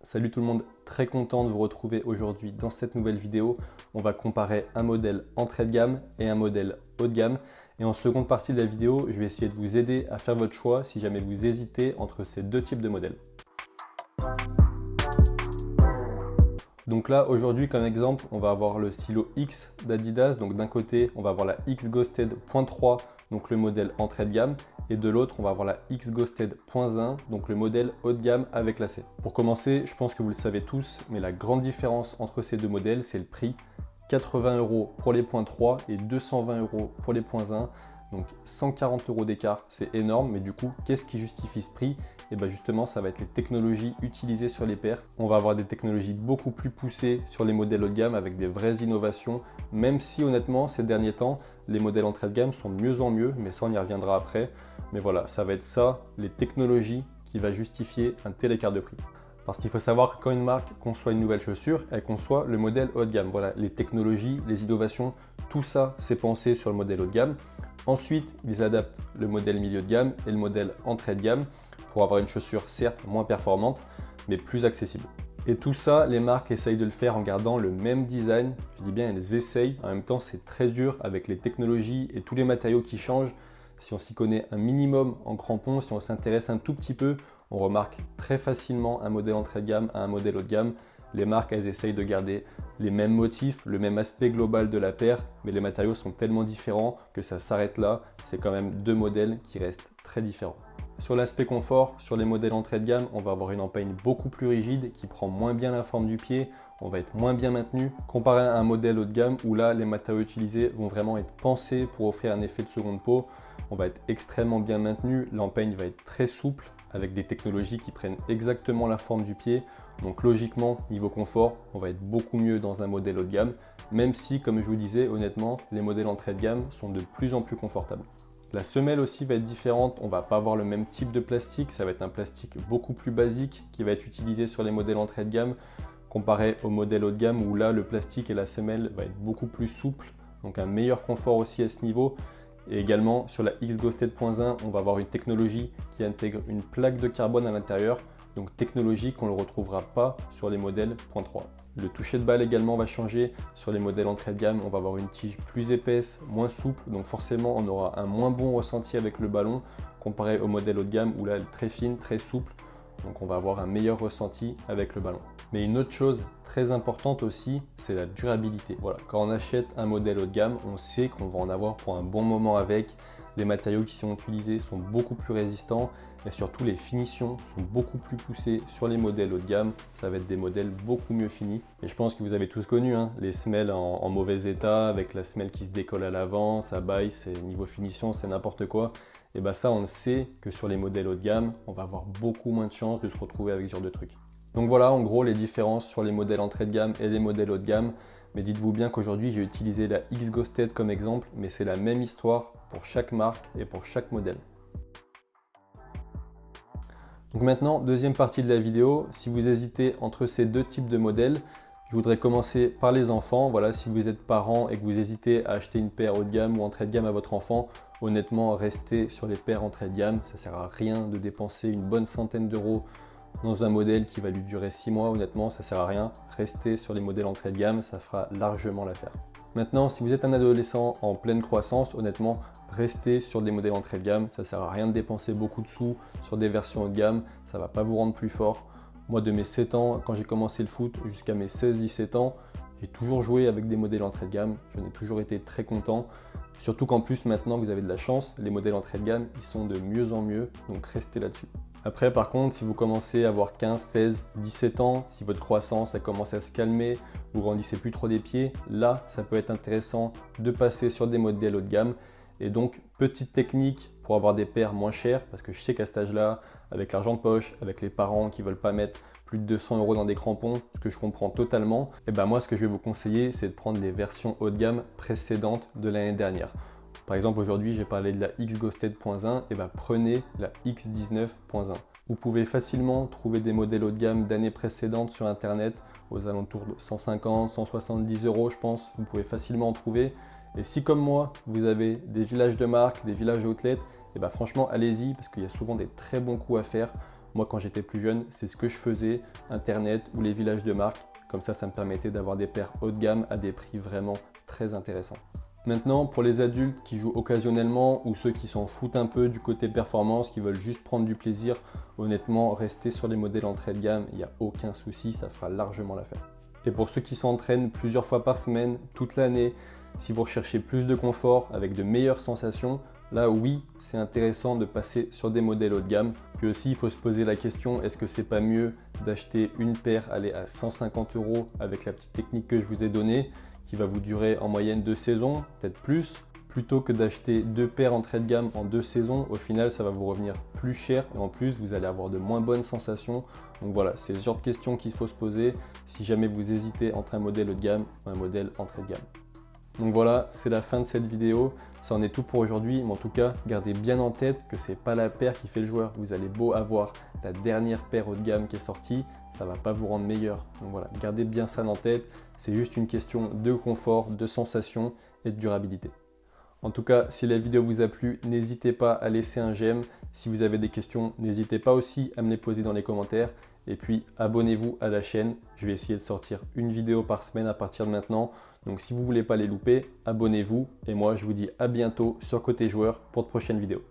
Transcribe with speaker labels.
Speaker 1: Salut tout le monde, très content de vous retrouver aujourd'hui dans cette nouvelle vidéo. On va comparer un modèle entrée de gamme et un modèle haut de gamme. Et en seconde partie de la vidéo, je vais essayer de vous aider à faire votre choix si jamais vous hésitez entre ces deux types de modèles. Donc là, aujourd'hui, comme exemple, on va avoir le stylo X d'Adidas. Donc d'un côté, on va avoir la X Ghosted .3, donc le modèle entrée de gamme. Et de l'autre, on va avoir la X Ghosted .1, donc le modèle haut de gamme avec lacet. Pour commencer, je pense que vous le savez tous, mais la grande différence entre ces deux modèles, c'est le prix. 80 € pour les .3 et 220 € pour les .1. Donc 140 € d'écart, c'est énorme, mais du coup, qu'est-ce qui justifie ce prix? Et bien justement, ça va être les technologies utilisées sur les paires. On va avoir des technologies beaucoup plus poussées sur les modèles haut de gamme avec des vraies innovations, même si honnêtement, ces derniers temps, les modèles entrée de gamme sont de mieux en mieux, mais ça, on y reviendra après. Mais voilà, ça va être ça, les technologies qui va justifier un tel écart de prix. Parce qu'il faut savoir que quand une marque conçoit une nouvelle chaussure, elle conçoit le modèle haut de gamme. Voilà, les technologies, les innovations, tout ça, c'est pensé sur le modèle haut de gamme. Ensuite, ils adaptent le modèle milieu de gamme et le modèle entrée de gamme pour avoir une chaussure certes moins performante, mais plus accessible. Et tout ça, les marques essayent de le faire en gardant le même design. Je dis bien, elles essayent. En même temps, c'est très dur avec les technologies et tous les matériaux qui changent. Si on s'y connaît un minimum en crampons, si on s'intéresse un tout petit peu, on remarque très facilement un modèle entrée de gamme à un modèle haut de gamme. Les marques, elles essayent de garder les mêmes motifs, le même aspect global de la paire, mais les matériaux sont tellement différents que ça s'arrête là. C'est quand même deux modèles qui restent très différents. Sur l'aspect confort, sur les modèles entrée de gamme, on va avoir une empeigne beaucoup plus rigide qui prend moins bien la forme du pied, on va être moins bien maintenu, comparé à un modèle haut de gamme où là, les matériaux utilisés vont vraiment être pensés pour offrir un effet de seconde peau. On va être extrêmement bien maintenu, l'empeigne va être très souple avec des technologies qui prennent exactement la forme du pied. Donc logiquement, niveau confort, on va être beaucoup mieux dans un modèle haut de gamme, même si, comme je vous disais, honnêtement, les modèles entrée de gamme sont de plus en plus confortables. La semelle aussi va être différente, on ne va pas avoir le même type de plastique, ça va être un plastique beaucoup plus basique qui va être utilisé sur les modèles entrée de gamme comparé au modèle haut de gamme où là le plastique et la semelle va être beaucoup plus souple, donc un meilleur confort aussi à ce niveau. Et également sur la X Ghosted .1, on va avoir une technologie qui intègre une plaque de carbone à l'intérieur, donc technologie qu'on ne retrouvera pas sur les modèles .3. Le toucher de balle également va changer. Sur les modèles entrée de gamme, on va avoir une tige plus épaisse, moins souple, donc forcément on aura un moins bon ressenti avec le ballon comparé au modèle haut de gamme où là elle est très fine, très souple, donc on va avoir un meilleur ressenti avec le ballon. Mais une autre chose très importante aussi, c'est la durabilité. Voilà, quand on achète un modèle haut de gamme, on sait qu'on va en avoir pour un bon moment avec. Les matériaux qui sont utilisés sont beaucoup plus résistants et surtout les finitions sont beaucoup plus poussées sur les modèles haut de gamme. Ça va être des modèles beaucoup mieux finis. Et je pense que vous avez tous connu les semelles en mauvais état avec la semelle qui se décolle à l'avant, ça baille, niveau finition, c'est n'importe quoi. Et bien ça, on le sait que sur les modèles haut de gamme, on va avoir beaucoup moins de chances de se retrouver avec ce genre de trucs. Donc voilà en gros les différences sur les modèles entrée de gamme et les modèles haut de gamme. Mais dites-vous bien qu'aujourd'hui j'ai utilisé la X Ghosted comme exemple, mais c'est la même histoire pour chaque marque et pour chaque modèle. Donc maintenant, deuxième partie de la vidéo, si vous hésitez entre ces deux types de modèles, je voudrais commencer par les enfants. Voilà, si vous êtes parent et que vous hésitez à acheter une paire haut de gamme ou entrée de gamme à votre enfant, honnêtement, restez sur les paires entrée de gamme. Ça ne sert à rien de dépenser une bonne centaine d'euros dans un modèle qui va lui durer 6 mois, honnêtement, ça ne sert à rien. Restez sur les modèles entrée de gamme, ça fera largement l'affaire. Maintenant, si vous êtes un adolescent en pleine croissance, honnêtement, restez sur des modèles entrée de gamme. Ça ne sert à rien de dépenser beaucoup de sous sur des versions haut de gamme, ça ne va pas vous rendre plus fort. Moi, de mes 7 ans, quand j'ai commencé le foot, jusqu'à mes 16-17 ans, j'ai toujours joué avec des modèles entrée de gamme. J'en ai toujours été très content. Surtout qu'en plus, maintenant, vous avez de la chance. Les modèles entrée de gamme, ils sont de mieux en mieux, donc restez là-dessus. Après, par contre, si vous commencez à avoir 15, 16, 17 ans, si votre croissance a commencé à se calmer, vous grandissez plus trop des pieds, là, ça peut être intéressant de passer sur des modèles haut de gamme. Et donc, petite technique pour avoir des paires moins chères, parce que je sais qu'à cet âge-là, avec l'argent de poche, avec les parents qui ne veulent pas mettre plus de 200 € dans des crampons, ce que je comprends totalement, et ben moi, ce que je vais vous conseiller, c'est de prendre les versions haut de gamme précédentes de l'année dernière. Par exemple, aujourd'hui, j'ai parlé de la X Ghosted .1, et ben prenez la X 19.1. Vous pouvez facilement trouver des modèles haut de gamme d'années précédentes sur Internet, aux alentours de 150, 170 €, je pense. Vous pouvez facilement en trouver. Et si, comme moi, vous avez des villages de marque, des villages outlets, et ben franchement, allez-y, parce qu'il y a souvent des très bons coups à faire. Moi, quand j'étais plus jeune, c'est ce que je faisais, Internet ou les villages de marque. Comme ça me permettait d'avoir des paires haut de gamme à des prix vraiment très intéressants. Maintenant, pour les adultes qui jouent occasionnellement ou ceux qui s'en foutent un peu du côté performance, qui veulent juste prendre du plaisir, honnêtement, rester sur les modèles entrée de gamme, il n'y a aucun souci, ça fera largement l'affaire. Et pour ceux qui s'entraînent plusieurs fois par semaine, toute l'année, si vous recherchez plus de confort avec de meilleures sensations, là oui, c'est intéressant de passer sur des modèles haut de gamme. Puis aussi, il faut se poser la question, est-ce que c'est pas mieux d'acheter une paire à 150 € avec la petite technique que je vous ai donnée, qui va vous durer en moyenne 2 saisons, peut-être plus, plutôt que d'acheter 2 paires entrée de gamme en 2 saisons. Au final, ça va vous revenir plus cher et en plus, vous allez avoir de moins bonnes sensations. Donc voilà, c'est ce genre de questions qu'il faut se poser si jamais vous hésitez entre un modèle haut de gamme ou un modèle entrée de gamme. Donc voilà, c'est la fin de cette vidéo. Ça en est tout pour aujourd'hui, mais en tout cas, gardez bien en tête que c'est pas la paire qui fait le joueur. Vous allez beau avoir la dernière paire haut de gamme qui est sortie, ça va pas vous rendre meilleur. Donc voilà, gardez bien ça en tête. C'est juste une question de confort, de sensation et de durabilité. En tout cas, si la vidéo vous a plu, n'hésitez pas à laisser un j'aime. Si vous avez des questions, n'hésitez pas aussi à me les poser dans les commentaires. Et puis, abonnez-vous à la chaîne. Je vais essayer de sortir une vidéo par semaine à partir de maintenant. Donc, si vous ne voulez pas les louper, abonnez-vous. Et moi, je vous dis à bientôt sur Côté Joueur pour de prochaines vidéos.